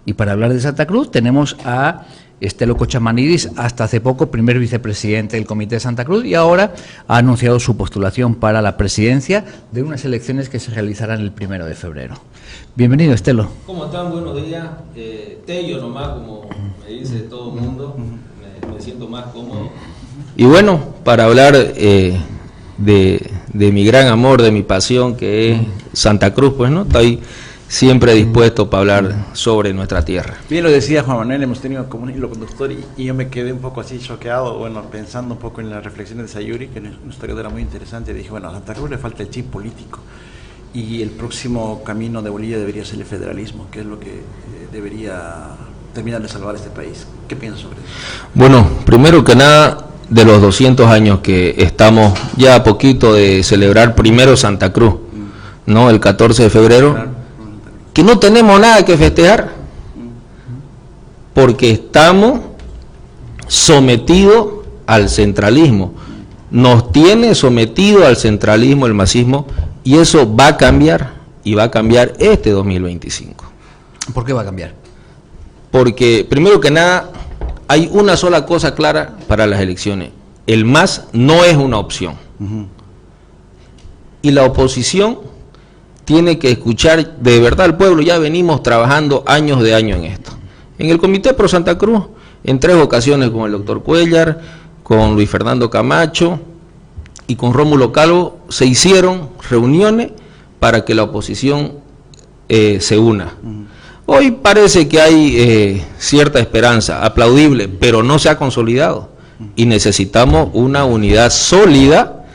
Y para hablar de Santa Cruz tenemos a Estelo Kochamanidis, hasta hace poco primer vicepresidente del Comité de Santa Cruz, y ahora ha anunciado su postulación para la presidencia de unas elecciones que se realizarán el 1 de febrero. Bienvenido, Estelo. ¿Cómo están? Buenos días. Tello nomás, como me dice todo el mundo, me siento más cómodo. Y bueno, para hablar de mi gran amor, de mi pasión, que es Santa Cruz, pues no, estoy siempre dispuesto para hablar sobre nuestra tierra. Bien lo decía Juan Manuel, hemos tenido como un hilo conductor y yo me quedé un poco así choqueado, bueno, pensando un poco en las reflexiones de Sayuri, que es una historia era muy interesante. Dije, bueno, a Santa Cruz le falta el chip político y el próximo camino de Bolivia debería ser el federalismo, que es lo que debería terminar de salvar este país. ¿Qué piensas sobre eso? Bueno, primero que nada, de los 200 años que estamos ya a poquito de celebrar primero Santa Cruz, ¿no? El 14 de febrero. Claro. Que no tenemos nada que festejar, porque estamos sometidos al centralismo. Nos tiene sometido al centralismo el masismo, y eso va a cambiar, y va a cambiar este 2025. ¿Por qué va a cambiar? Porque, primero que nada, hay una sola cosa clara para las elecciones: el MAS no es una opción. Y la oposición tiene que escuchar de verdad al pueblo. Ya venimos trabajando años de año en esto. En el Comité Pro Santa Cruz, en 3 ocasiones con el doctor Cuellar, con Luis Fernando Camacho y con Rómulo Calvo, se hicieron reuniones para que la oposición se una. Hoy parece que hay cierta esperanza, aplaudible, pero no se ha consolidado. Y necesitamos una unidad sólida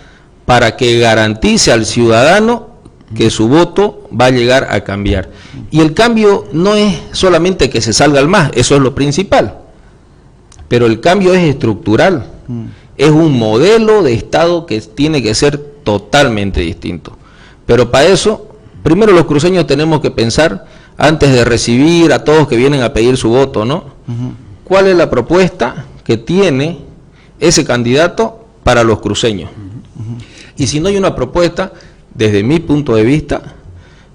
para que garantice al ciudadano que su voto va a llegar a cambiar. Y el cambio no es solamente que se salga al MAS, eso es lo principal, pero el cambio es estructural, es un modelo de Estado que tiene que ser totalmente distinto. Pero para eso, primero los cruceños tenemos que pensar, antes de recibir a todos que vienen a pedir su voto, ¿no? ¿Cuál es la propuesta que tiene ese candidato para los cruceños? Y si no hay una propuesta, desde mi punto de vista,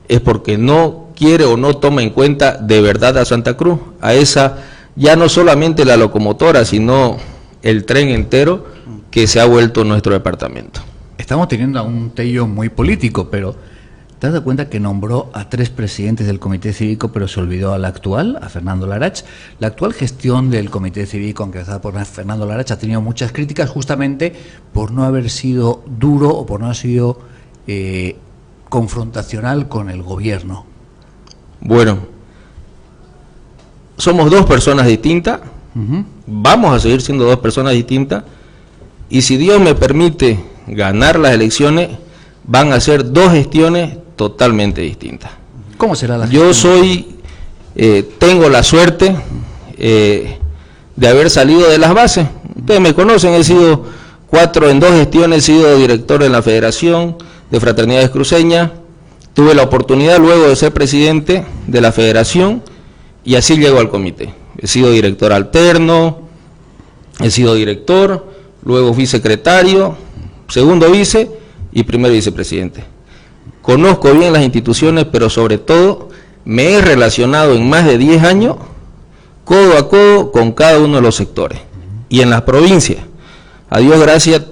es porque no quiere o no toma en cuenta de verdad a Santa Cruz, a esa, ya no solamente la locomotora, sino el tren entero que se ha vuelto nuestro departamento. Estamos teniendo a un Tello muy político, pero ¿te has dado cuenta que nombró a 3 presidentes del Comité Cívico, pero se olvidó al actual, a Fernando Larach? La actual gestión del Comité Cívico, encabezada por Fernando Larach, ha tenido muchas críticas justamente por no haber sido duro o por no haber sido confrontacional con el gobierno. Bueno, somos 2 personas distintas, vamos a seguir siendo 2 personas distintas, y si Dios me permite ganar las elecciones, van a ser 2 gestiones totalmente distintas. ¿Cómo será la gestión? Yo soy, tengo la suerte de haber salido de las bases. Ustedes me conocen, he sido en 2 gestiones, he sido director de la Federación de Fraternidades Cruceñas, tuve la oportunidad luego de ser presidente de la Federación, y así llego al comité. He sido director alterno, he sido director, luego fui secretario, segundo vice y primer vicepresidente. Conozco bien las instituciones, pero sobre todo me he relacionado en más de 10 años, codo a codo, con cada uno de los sectores. Y en las provincias, a Dios gracias,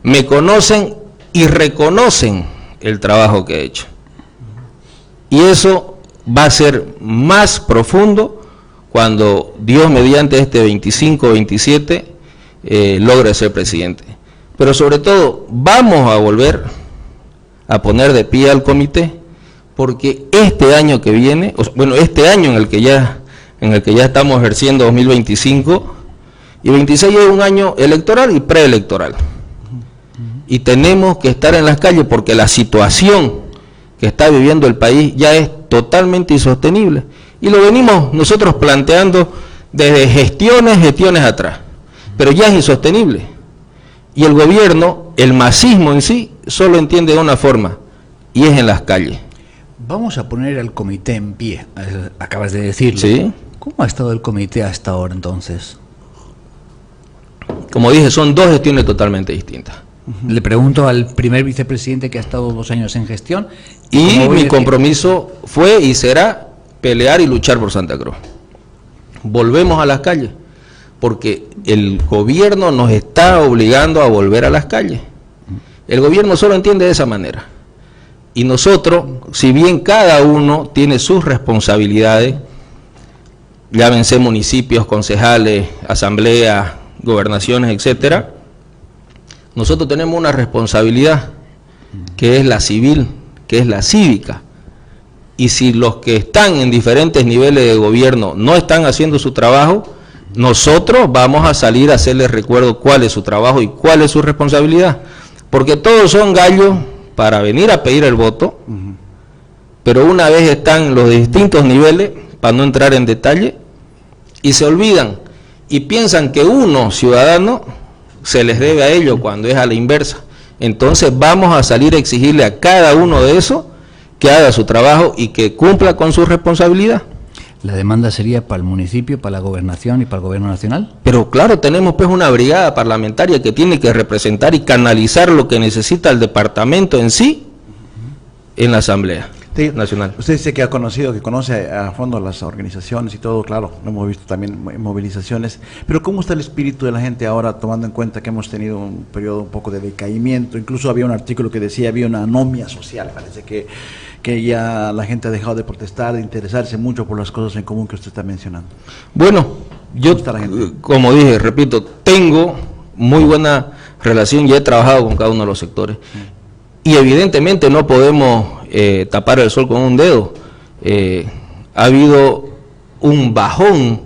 me conocen y reconocen el trabajo que he hecho. Y eso va a ser más profundo cuando Dios mediante este 25-27 logre ser presidente. Pero sobre todo vamos a volver a poner de pie al comité, porque este año que viene, este año en el que ya estamos ejerciendo, 2025 y 26, es un año electoral y preelectoral. Y tenemos que estar en las calles porque la situación que está viviendo el país ya es totalmente insostenible. Y lo venimos nosotros planteando desde gestiones atrás, pero ya es insostenible. Y el gobierno, el masismo en sí, solo entiende de una forma, y es en las calles. Vamos a poner al comité en pie, acabas de decirlo. ¿Sí? ¿Cómo ha estado el comité hasta ahora entonces? Como dije, son 2 gestiones totalmente distintas. Le pregunto al primer vicepresidente que ha estado 2 años en gestión. Y mi compromiso fue y será pelear y luchar por Santa Cruz. Volvemos a las calles, porque el gobierno nos está obligando a volver a las calles. El gobierno solo entiende de esa manera. Y nosotros, si bien cada uno tiene sus responsabilidades, llámense municipios, concejales, asambleas, gobernaciones, etcétera, nosotros tenemos una responsabilidad que es la civil, que es la cívica. Y si los que están en diferentes niveles de gobierno no están haciendo su trabajo, nosotros vamos a salir a hacerles recuerdo cuál es su trabajo y cuál es su responsabilidad. Porque todos son gallos para venir a pedir el voto, pero una vez están los distintos niveles, para no entrar en detalle, y se olvidan y piensan que uno, ciudadano, se les debe a ellos cuando es a la inversa. Entonces vamos a salir a exigirle a cada uno de esos que haga su trabajo y que cumpla con su responsabilidad. ¿La demanda sería para el municipio, para la gobernación y para el gobierno nacional? Pero claro, tenemos pues una brigada parlamentaria que tiene que representar y canalizar lo que necesita el departamento en sí en la Asamblea Nacional. Usted dice que conoce a fondo las organizaciones y todo, claro, lo hemos visto también en movilizaciones, pero ¿cómo está el espíritu de la gente ahora, tomando en cuenta que hemos tenido un periodo un poco de decaimiento? Incluso había un artículo que decía había una anomia social, parece que ya la gente ha dejado de protestar, de interesarse mucho por las cosas en común que usted está mencionando. Bueno, yo, como dije, repito, tengo muy buena relación y he trabajado con cada uno de los sectores. Y evidentemente no podemos tapar el sol con un dedo. Ha habido un bajón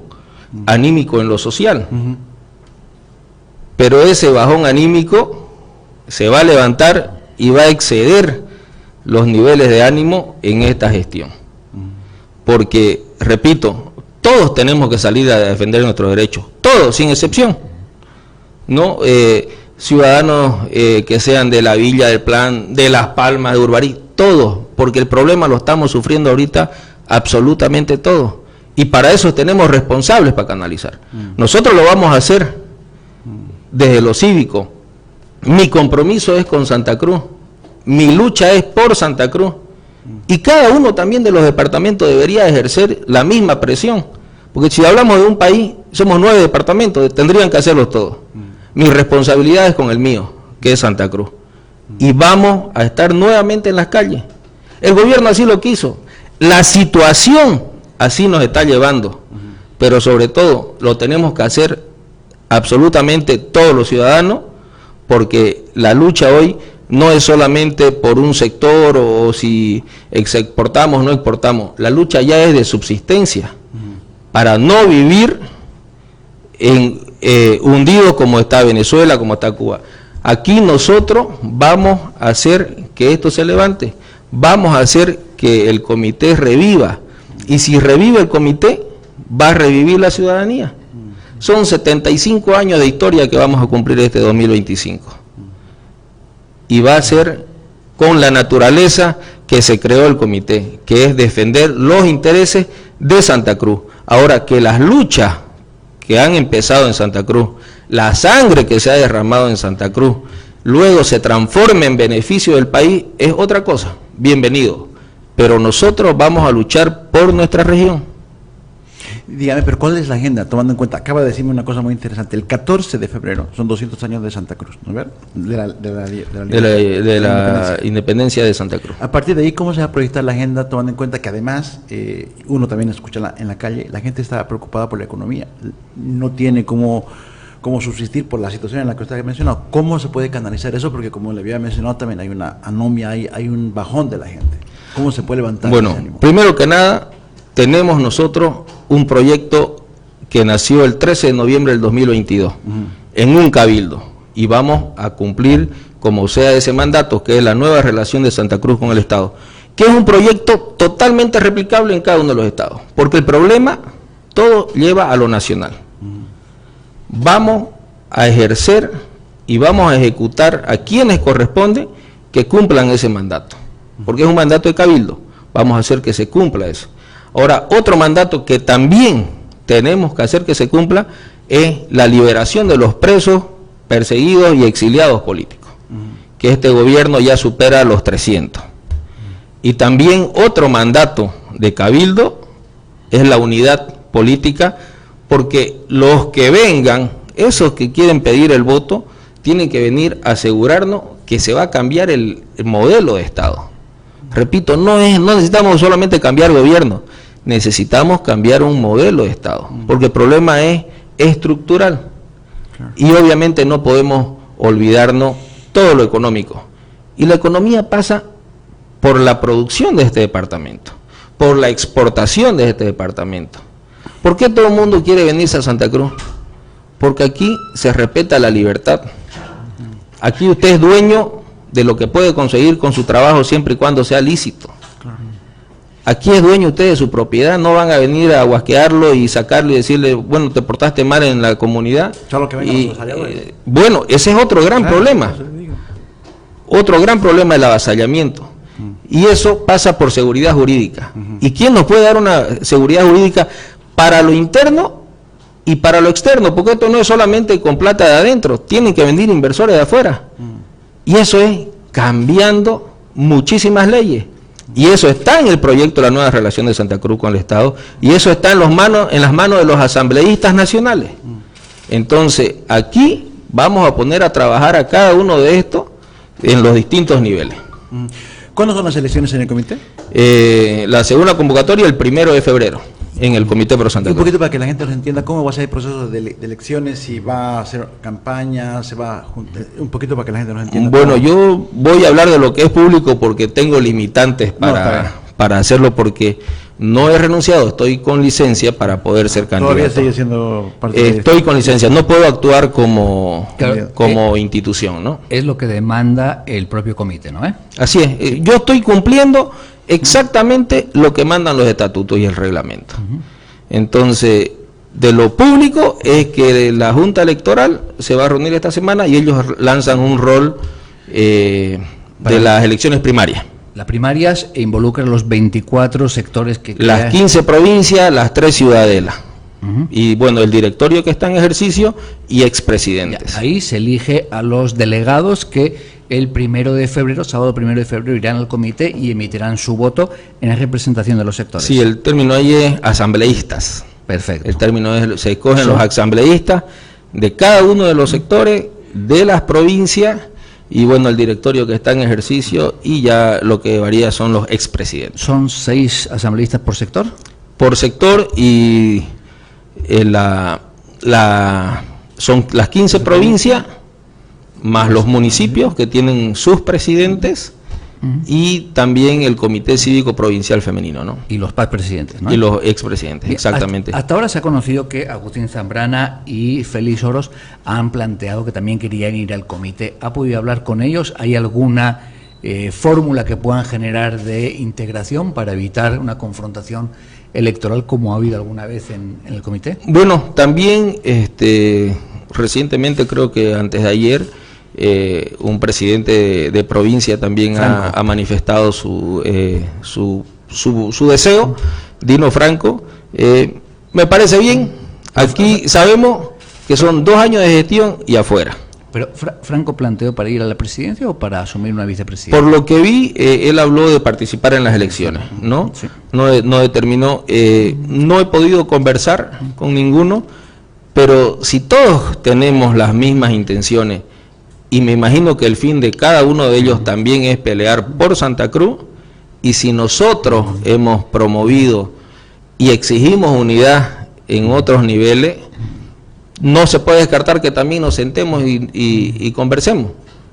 anímico en lo social, pero ese bajón anímico se va a levantar y va a exceder los niveles de ánimo en esta gestión. Porque, repito, todos tenemos que salir a defender nuestros derechos, todos, sin excepción. No ciudadanos que sean de la Villa, del Plan, de Las Palmas, de Urbarí, todos, porque el problema lo estamos sufriendo ahorita absolutamente todos. Y para eso tenemos responsables para canalizar. Nosotros lo vamos a hacer desde lo cívico. Mi compromiso es con Santa Cruz. Mi lucha es por Santa Cruz. Y cada uno también de los departamentos debería ejercer la misma presión. Porque si hablamos de un país, somos 9 departamentos, tendrían que hacerlos todos. Mi responsabilidad es con el mío, que es Santa Cruz. Y vamos a estar nuevamente en las calles. El gobierno así lo quiso. La situación así nos está llevando. Pero sobre todo lo tenemos que hacer absolutamente todos los ciudadanos, porque la lucha hoy no es solamente por un sector o si exportamos o no exportamos. La lucha ya es de subsistencia para no vivir hundidos como está Venezuela, como está Cuba. Aquí nosotros vamos a hacer que esto se levante, vamos a hacer que el comité reviva, y si revive el comité, va a revivir la ciudadanía. Son 75 años de historia que vamos a cumplir este 2025. Y va a ser con la naturaleza que se creó el comité, que es defender los intereses de Santa Cruz. Ahora, que las luchas que han empezado en Santa Cruz, la sangre que se ha derramado en Santa Cruz, luego se transforme en beneficio del país, es otra cosa. Bienvenido. Pero nosotros vamos a luchar por nuestra región. Dígame, pero ¿cuál es la agenda? Tomando en cuenta, acaba de decirme una cosa muy interesante, el 14 de febrero son 200 años de Santa Cruz, ¿no es verdad? De la independencia de Santa Cruz. A partir de ahí, ¿cómo se va a proyectar la agenda, tomando en cuenta que además, uno también escucha en la calle, la gente está preocupada por la economía, no tiene cómo subsistir por la situación en la que usted ha mencionado? ¿Cómo se puede canalizar eso? Porque como le había mencionado también hay una anomia, hay un bajón de la gente. ¿Cómo se puede levantar ese ánimo? Primero que nada, tenemos nosotros un proyecto que nació el 13 de noviembre del 2022 en un cabildo, y vamos a cumplir como sea ese mandato, que es la nueva relación de Santa Cruz con el Estado, que es un proyecto totalmente replicable en cada uno de los estados, porque el problema todo lleva a lo nacional. Vamos a ejercer y vamos a ejecutar a quienes corresponde que cumplan ese mandato, porque es un mandato de cabildo. Vamos a hacer que se cumpla eso. Ahora, otro mandato que también tenemos que hacer que se cumpla es la liberación de los presos, perseguidos y exiliados políticos, que este gobierno ya supera los 300. Y también otro mandato de cabildo es la unidad política, porque los que vengan, esos que quieren pedir el voto, tienen que venir a asegurarnos que se va a cambiar el modelo de Estado. Repito, no necesitamos solamente cambiar gobierno, necesitamos cambiar un modelo de Estado, porque el problema es estructural. Y obviamente no podemos olvidarnos todo lo económico. Y la economía pasa por la producción de este departamento, por la exportación de este departamento. ¿Por qué todo el mundo quiere venirse a Santa Cruz? Porque aquí se respeta la libertad. Aquí usted es dueño de lo que puede conseguir con su trabajo siempre y cuando sea lícito. Aquí es dueño usted de su propiedad, no van a venir a guasquearlo y sacarlo y decirle, bueno, te portaste mal en la comunidad. Solo que vengan los avasalladores. Bueno, ese es otro gran problema. Otro gran problema es el avasallamiento. Y eso pasa por seguridad jurídica. ¿Y quién nos puede dar una seguridad jurídica para lo interno y para lo externo? Porque esto no es solamente con plata de adentro, tienen que venir inversores de afuera. Y eso es cambiando muchísimas leyes. Y eso está en el proyecto de la nueva relación de Santa Cruz con el Estado, y eso está en las manos de los asambleístas nacionales. Entonces, aquí vamos a poner a trabajar a cada uno de estos en los distintos niveles. ¿Cuándo son las elecciones en el comité? La segunda convocatoria el 1 de febrero, en el Comité Pro Santa Cruz. Un poquito para que la gente nos entienda cómo va a ser el proceso de elecciones, si va a hacer campaña, se va a juntar, un poquito para que la gente nos entienda. Bueno, yo voy a hablar de lo que es público porque tengo limitantes para hacerlo, porque no he renunciado, estoy con licencia para poder ser candidato. Todavía sigue siendo parte de Estoy con licencia, no puedo actuar como institución, ¿no? Es lo que demanda el propio comité, ¿no? Así es, yo estoy cumpliendo exactamente lo que mandan los estatutos y el reglamento. Entonces, de lo público es que la Junta Electoral se va a reunir esta semana y ellos lanzan un rol de las elecciones primarias. Las primarias involucran los 24 sectores que... Las 15 provincias, las 3 ciudadelas. Y bueno, el directorio que está en ejercicio y expresidentes. Ahí se elige a los delegados que el 1 de febrero, sábado 1 de febrero, irán al comité y emitirán su voto en la representación de los sectores. Sí, el término ahí es asambleístas. Perfecto. El término es, se escogen los asambleístas de cada uno de los sectores, de las provincias, y bueno, el directorio que está en ejercicio, y ya lo que varía son los expresidentes. ¿Son 6 asambleístas por sector? Por sector, y son las 15 provincias, más los municipios que tienen sus presidentes, y también el Comité Cívico Provincial Femenino, ¿no? Y los presidentes, ¿no? Y los expresidentes, exactamente. Hasta ahora se ha conocido que Agustín Zambrana y Félix Oros han planteado que también querían ir al comité. ¿Ha podido hablar con ellos? ¿Hay alguna fórmula que puedan generar de integración para evitar una confrontación electoral como ha habido alguna vez en el comité? Bueno, también recientemente, creo que antes de ayer, un presidente de provincia también ha manifestado su deseo, Dino Franco. Me parece bien. Aquí sabemos que son 2 años de gestión y afuera. ¿Pero Franco planteó para ir a la presidencia o para asumir una vicepresidencia? Por lo que vi, él habló de participar en las elecciones, ¿no? Sí. No determinó. No he podido conversar con ninguno, pero si todos tenemos las mismas intenciones, y me imagino que el fin de cada uno de ellos también es pelear por Santa Cruz, y si nosotros hemos promovido y exigimos unidad en otros niveles, no se puede descartar que también nos sentemos y conversemos.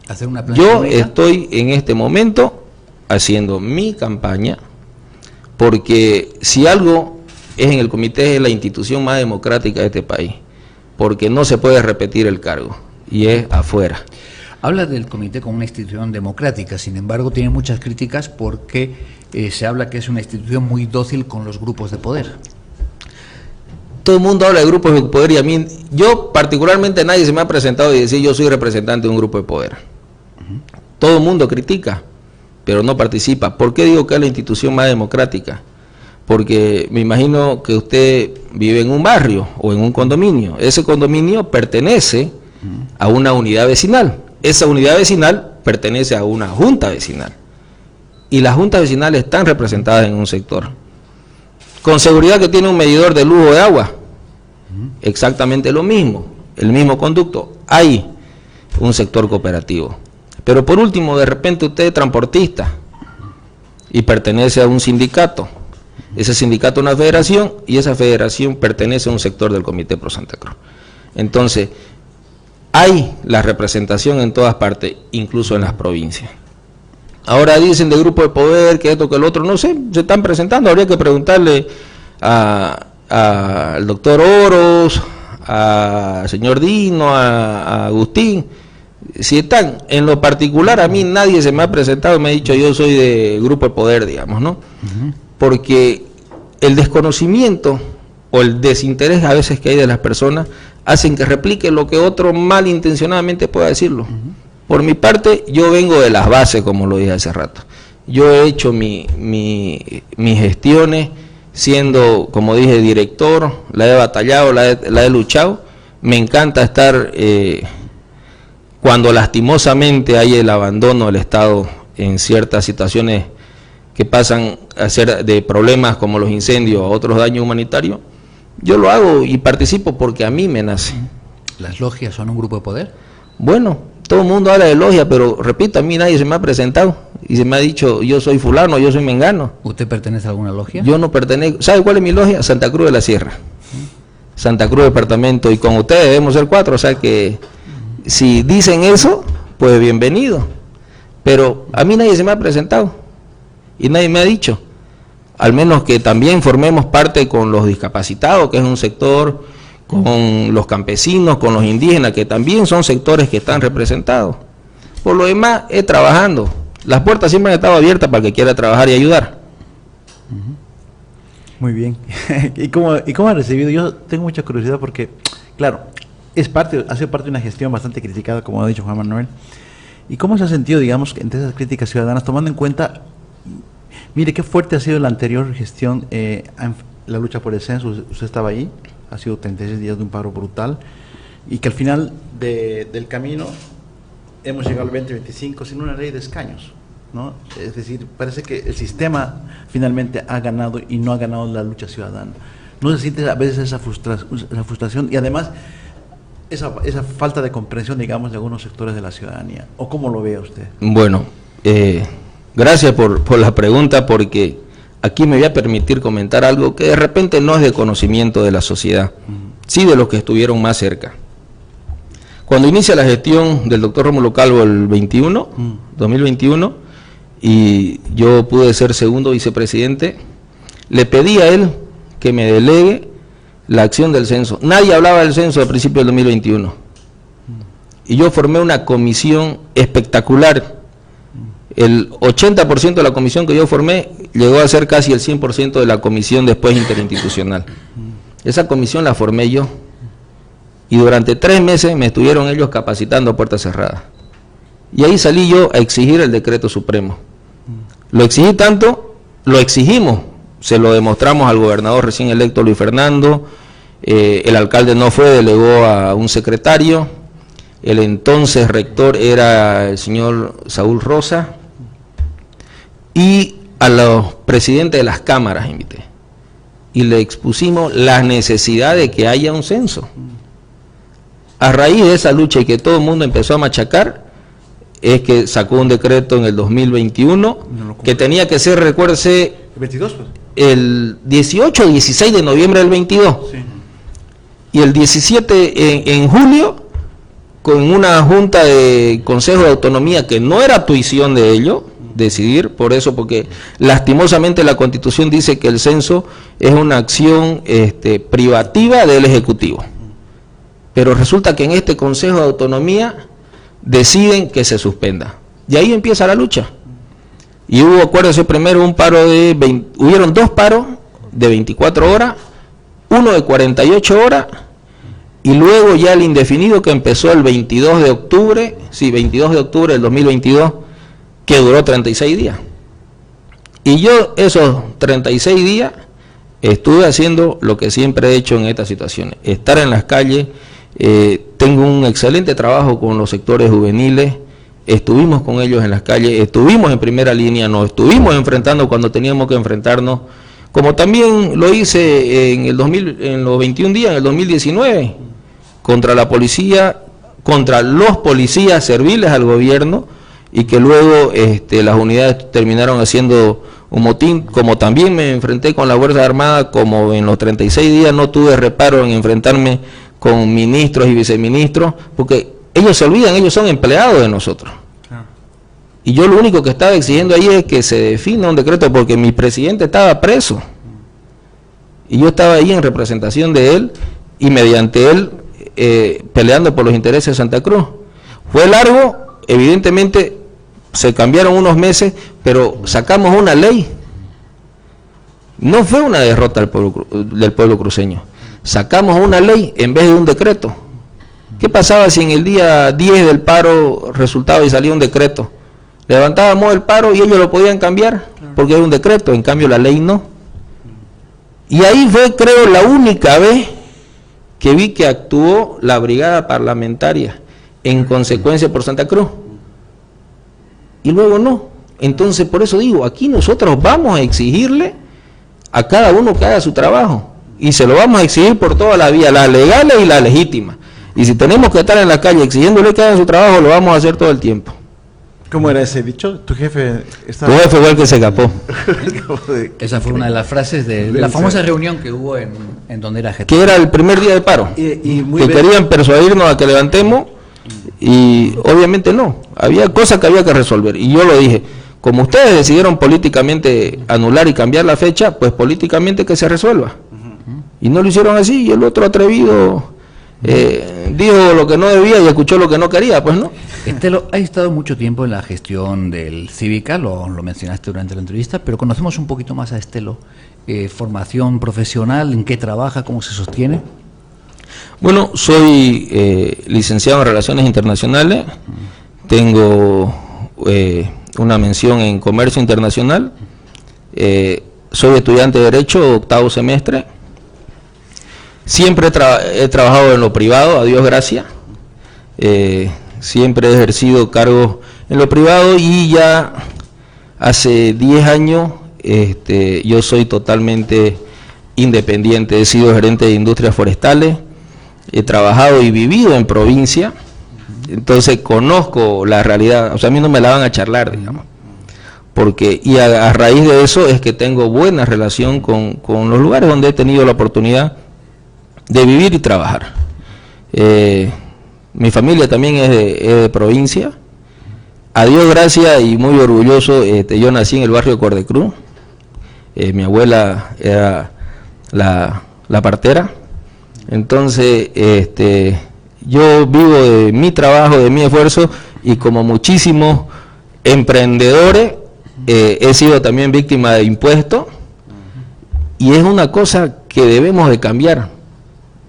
¿Hacer una Yo estoy en este momento haciendo mi campaña, porque si algo es en el comité, es la institución más democrática de este país, porque no se puede repetir el cargo, y es afuera. Habla del comité como una institución democrática, sin embargo tiene muchas críticas porque se habla que es una institución muy dócil con los grupos de poder. Todo el mundo habla de grupos de poder, y a mí, yo particularmente, nadie se me ha presentado y decir yo soy representante de un grupo de poder. Todo el mundo critica, pero no participa. ¿Por qué digo que es la institución más democrática? Porque me imagino que usted vive en un barrio o en un condominio. Ese condominio pertenece a una unidad vecinal. Esa unidad vecinal pertenece a una junta vecinal. Y las juntas vecinales están representadas en un sector. Con seguridad que tiene un medidor de lujo de agua. Exactamente lo mismo, el mismo conducto. Hay un sector cooperativo. Pero por último, de repente usted es transportista y pertenece a un sindicato. Ese sindicato es una federación y esa federación pertenece a un sector del Comité Pro Santa Cruz. Entonces, hay la representación en todas partes, incluso en las provincias. Ahora dicen de grupo de poder, que esto, que el otro, no sé, se están presentando. Habría que preguntarle al doctor Oros, al señor Dino, a Agustín, si están. En lo particular, a mí nadie se me ha presentado y me ha dicho yo soy de grupo de poder, digamos, ¿no? Porque el desconocimiento o el desinterés a veces que hay de las personas hacen que replique lo que otro malintencionadamente pueda decirlo. Por mi parte, yo vengo de las bases, como lo dije hace rato. Yo he hecho mis gestiones siendo, como dije, director, la he batallado, la he luchado. Me encanta estar, cuando lastimosamente hay el abandono del Estado en ciertas situaciones que pasan a ser de problemas como los incendios o otros daños humanitarios, yo lo hago y participo porque a mí me nace. ¿Las logias son un grupo de poder? Bueno, todo el mundo habla de logia, pero repito, a mí nadie se me ha presentado y se me ha dicho yo soy fulano, yo soy mengano. ¿Usted pertenece a alguna logia? Yo no pertenezco. ¿Sabe cuál es mi logia? Santa Cruz de la Sierra. Santa Cruz departamento, y con ustedes debemos ser 4, o sea que si dicen eso, pues bienvenido. Pero a mí nadie se me ha presentado y nadie me ha dicho, al menos que también formemos parte con los discapacitados, que es un sector, con los campesinos, con los indígenas, que también son sectores que están representados. Por lo demás, es trabajando. Las puertas siempre han estado abiertas para el que quiera trabajar y ayudar. Muy bien. ¿Y cómo ha recibido? Yo tengo mucha curiosidad porque, claro, ha sido parte de una gestión bastante criticada, como ha dicho Juan Manuel. ¿Y cómo se ha sentido, digamos, entre esas críticas ciudadanas, tomando en cuenta, mire, qué fuerte ha sido la anterior gestión, la lucha por el censo? Usted estaba ahí, ha sido 36 días de un paro brutal, y que al final del camino hemos llegado al 2025 sin una ley de escaños, ¿no? Es decir, parece que el sistema finalmente ha ganado y no ha ganado la lucha ciudadana. ¿No se siente a veces esa frustración y además esa falta de comprensión, digamos, de algunos sectores de la ciudadanía? ¿O cómo lo ve usted? Bueno, gracias por la pregunta, porque aquí me voy a permitir comentar algo que de repente no es de conocimiento de la sociedad, sí de los que estuvieron más cerca. Cuando inicia la gestión del doctor Rómulo Calvo el 2021, y yo pude ser segundo vicepresidente, le pedí a él que me delegue la acción del censo. Nadie hablaba del censo al principio del 2021. Y yo formé una comisión espectacular. El 80% de la comisión que yo formé llegó a ser casi el 100% de la comisión después interinstitucional. Esa comisión la formé yo. Y durante 3 meses me estuvieron ellos capacitando a puertas cerradas. Y ahí salí yo a exigir el decreto supremo. Lo exigí tanto, lo exigimos, se lo demostramos al gobernador recién electo Luis Fernando, el alcalde no fue, delegó a un secretario, el entonces rector era el señor Saúl Rosa, y a los presidentes de las cámaras invité, y le expusimos la necesidad de que haya un censo. A raíz de esa lucha y que todo el mundo empezó a machacar, es que sacó un decreto en el 2021, que tenía que ser, recuérdese, ¿El 22? Pues? El 18 o 16 de noviembre del 22. Sí. Y el 17 en julio, con una junta de Consejo de Autonomía, que no era tuición de ellos, decidir, por eso, porque lastimosamente la Constitución dice que el censo es una acción privativa del Ejecutivo. Pero resulta que en este Consejo de Autonomía deciden que se suspenda. Y ahí empieza la lucha. Y hubo, acuérdense, primero hubieron 2 paros de 24 horas, uno de 48 horas, y luego ya el indefinido que empezó el 22 de octubre, sí, 22 de octubre del 2022, que duró 36 días. Y yo esos 36 días estuve haciendo lo que siempre he hecho en estas situaciones, estar en las calles. Tengo un excelente trabajo con los sectores juveniles, estuvimos con ellos en las calles, estuvimos en primera línea, nos estuvimos enfrentando cuando teníamos que enfrentarnos como también lo hice en los 21 días, en el 2019, contra la policía, contra los policías serviles al gobierno, y que luego las unidades terminaron haciendo un motín, como también me enfrenté con la Fuerza Armada, como en los 36 días no tuve reparo en enfrentarme con ministros y viceministros, porque ellos se olvidan, ellos son empleados de nosotros. Y yo lo único que estaba exigiendo ahí es que se defina un decreto, porque mi presidente estaba preso. Y yo estaba ahí en representación de él, y mediante él peleando por los intereses de Santa Cruz. Fue largo, evidentemente se cambiaron unos meses, pero sacamos una ley. No fue una derrota del pueblo cruceño. Sacamos una ley en vez de un decreto. ¿Qué pasaba si en el día 10 del paro resultaba y salía un decreto? Levantábamos el paro y ellos lo podían cambiar, porque era un decreto, en cambio la ley no. Y ahí fue, creo, la única vez que vi que actuó la brigada parlamentaria en consecuencia por Santa Cruz. Y luego no. Entonces, por eso digo, aquí nosotros vamos a exigirle a cada uno que haga su trabajo, y se lo vamos a exigir por todas las vías, las legales y las legítimas. Y si tenemos que estar en la calle exigiéndole que hagan su trabajo, lo vamos a hacer todo el tiempo. ¿Cómo era ese dicho? ¿Tu jefe estaba...? Tu jefe fue el que se escapó. Esa fue una de las frases de la famosa reunión que hubo en donde era Getafe. Que era el primer día de paro. Y muy que bien. querían persuadirnos a que levantemos, y obviamente no. Había cosas que había que resolver. Y yo lo dije, como ustedes decidieron políticamente anular y cambiar la fecha, pues políticamente que se resuelva. Y no lo hicieron así, y el otro atrevido dijo lo que no debía y escuchó lo que no quería, pues no. Estelo, ha estado mucho tiempo en la gestión del Cívica, lo mencionaste durante la entrevista, pero conocemos un poquito más a Estelo. Formación profesional, ¿en qué trabaja, cómo se sostiene? Bueno, soy licenciado en Relaciones Internacionales, tengo una mención en Comercio Internacional, soy estudiante de Derecho, 8º semestre, siempre he trabajado en lo privado, a Dios gracias, siempre he ejercido cargos en lo privado, y ya hace 10 años yo soy totalmente independiente, he sido gerente de industrias forestales, he trabajado y vivido en provincia, entonces conozco la realidad, o sea, a mí no me la van a charlar, digamos, porque, y a raíz de eso es que tengo buena relación con los lugares donde he tenido la oportunidad de vivir y trabajar. Mi familia también es de provincia, a Dios gracias y muy orgulloso, yo nací en el barrio de Cordecruz, mi abuela era la partera, entonces yo vivo de mi trabajo, de mi esfuerzo, y como muchísimos emprendedores he sido también víctima de impuestos, y es una cosa que debemos de cambiar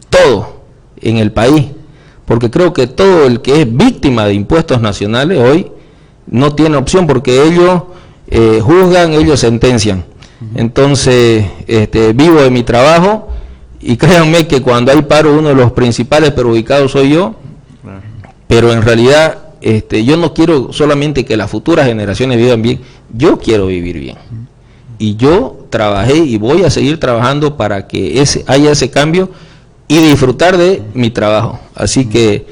todo en el país, porque creo que todo el que es víctima de impuestos nacionales hoy no tiene opción, porque ellos juzgan, ellos sentencian. Entonces vivo de mi trabajo, y créanme que cuando hay paro uno de los principales perjudicados soy yo, pero en realidad yo no quiero solamente que las futuras generaciones vivan bien, yo quiero vivir bien, y yo trabajé y voy a seguir trabajando para que haya ese cambio y disfrutar de mi trabajo. Así que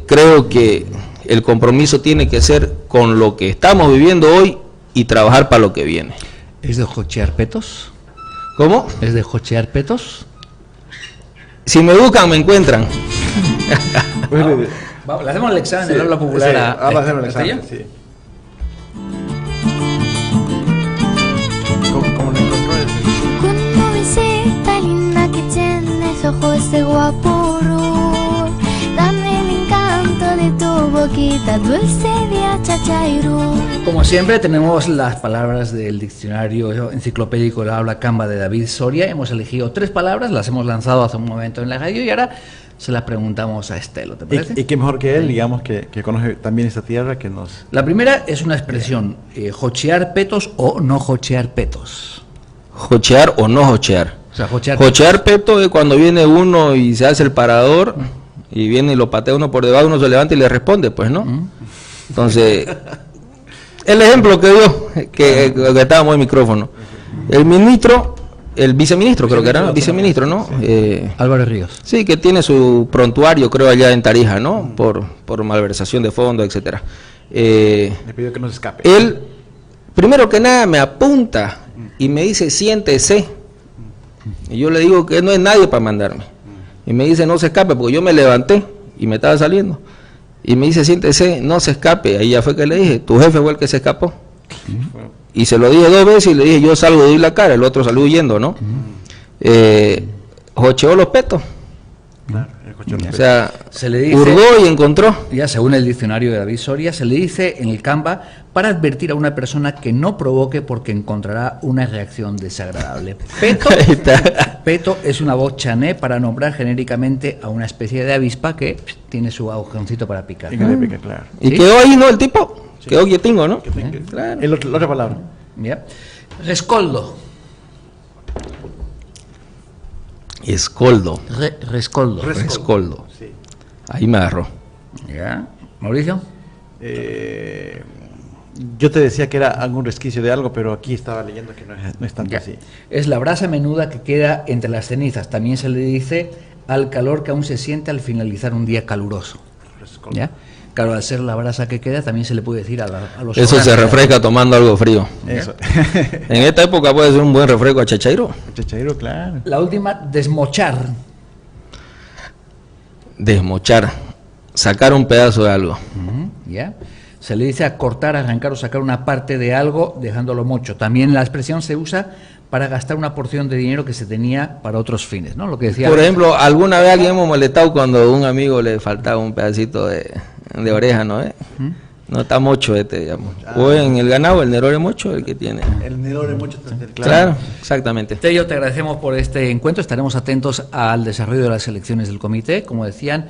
creo que el compromiso tiene que ser con lo que estamos viviendo hoy y trabajar para lo que viene. ¿Es de jochear petos? ¿Cómo? ¿Es de jochear petos? Si me buscan, me encuentran. Le hacemos el examen del habla popular. Sí, vamos a hacer el examen, sí. ¿Cómo lo encontró ese? Cuando visita linda que tienes ojos de guapuro, dame el encanto de tu boquita dulce de achachairu. Como siempre, tenemos las palabras del diccionario enciclopédico del habla camba de David Soria. Hemos elegido 3 palabras, las hemos lanzado hace un momento en la radio, y ahora se las preguntamos a Estelo, ¿te parece? Y qué mejor que él, digamos, que conoce también esta tierra, que nos... La primera es una expresión, jochear petos o no jochear petos. Jochear o no jochear. O sea, jochear peto es cuando viene uno y se hace el parador, y viene y lo patea uno por debajo, uno se levanta y le responde, pues, ¿no? Entonces, el ejemplo que dio, que estábamos en micrófono. El ministro, el viceministro creo que era, viceministro, ¿no? Álvaro Ríos. Sí, que tiene su prontuario, creo, allá en Tarija, ¿no? Por malversación de fondos, etcétera. Le pidió que no se escape. Él, primero que nada, me apunta y me dice, siéntese. Y yo le digo que no es nadie para mandarme. Y me dice, no se escape, porque yo me levanté y me estaba saliendo. Y me dice, siéntese, no se escape. Ahí ya fue que le dije, tu jefe fue el que se escapó. Y se lo dije 2 veces y le dije, yo salgo de ir la cara, el otro salió huyendo, ¿no? Jocheó los petos. Claro, el coche O sea, Se le dice- hurgó y encontró. Ya según el diccionario de David Soria, se le dice en el Canva para advertir a una persona que no provoque porque encontrará una reacción desagradable. Peto, Ahí está. peto es una voz chané para nombrar genéricamente a una especie de avispa que tiene su agujoncito para picar. Y que le pica, claro. Y ¿Sí? quedó ahí, ¿no? El tipo. Quedó quietingo, ¿no? Claro. La otra palabra. ¿Ya? Rescoldo. Escoldo. Rescoldo. Rescoldo. Sí. Ahí me agarró. ¿Ya? Mauricio. Yo te decía que era algún resquicio de algo, pero aquí estaba leyendo que no es tanto Ya. así. Es la brasa menuda que queda entre las cenizas. También se le dice al calor que aún se siente al finalizar un día caluroso. ¿Ya? Claro, al ser la brasa que queda, también se le puede decir a los Eso se hogares. refresca tomando algo frío. Eso. En esta época puede ser un buen refresco a chachairo. Chachairo, claro. La última, desmochar. Desmochar. Sacar un pedazo de algo. ¿Ya? Se le dice a cortar, arrancar o sacar una parte de algo dejándolo mocho. También la expresión se usa para gastar una porción de dinero que se tenía para otros fines, ¿no? Lo que decía. Por ejemplo, alguna vez alguien hemos molestado cuando a un amigo le faltaba un pedacito de oreja, ¿no? No está mocho digamos. O en el ganado, el nerore mocho, el que tiene. El nedor de mucho. Claro, exactamente. Tello, te agradecemos por este encuentro. Estaremos atentos al desarrollo de las elecciones del comité. Como decían,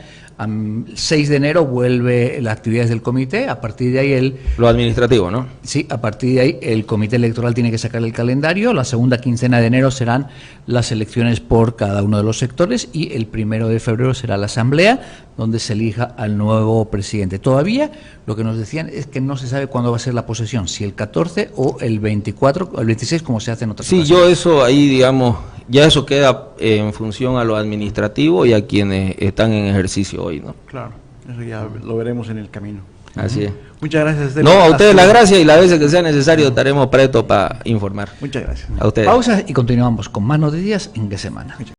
6 de enero vuelve las actividades del comité. A partir de ahí Lo administrativo, ¿no? Sí, a partir de ahí el comité electoral tiene que sacar el calendario. La segunda quincena de enero serán las elecciones por cada uno de los sectores y el 1 de febrero será la asamblea donde se elija al nuevo presidente. Todavía lo que nos decían es que no se sabe cuándo va a ser la posesión, si el 14 o el 24 o el 26 como se hace en otras Sí, ocasiones. yo eso ahí, digamos, ya eso queda en función a lo administrativo y a quienes están en ejercicio hoy, ¿no? Claro. Eso ya lo veremos en el camino. Así es. Muchas gracias, Esteban. No, a ustedes Hasta las luego. gracias y las veces que sea necesario estaremos prestos para informar. Muchas gracias. A ustedes. Pausa y continuamos con más noticias en qué semana.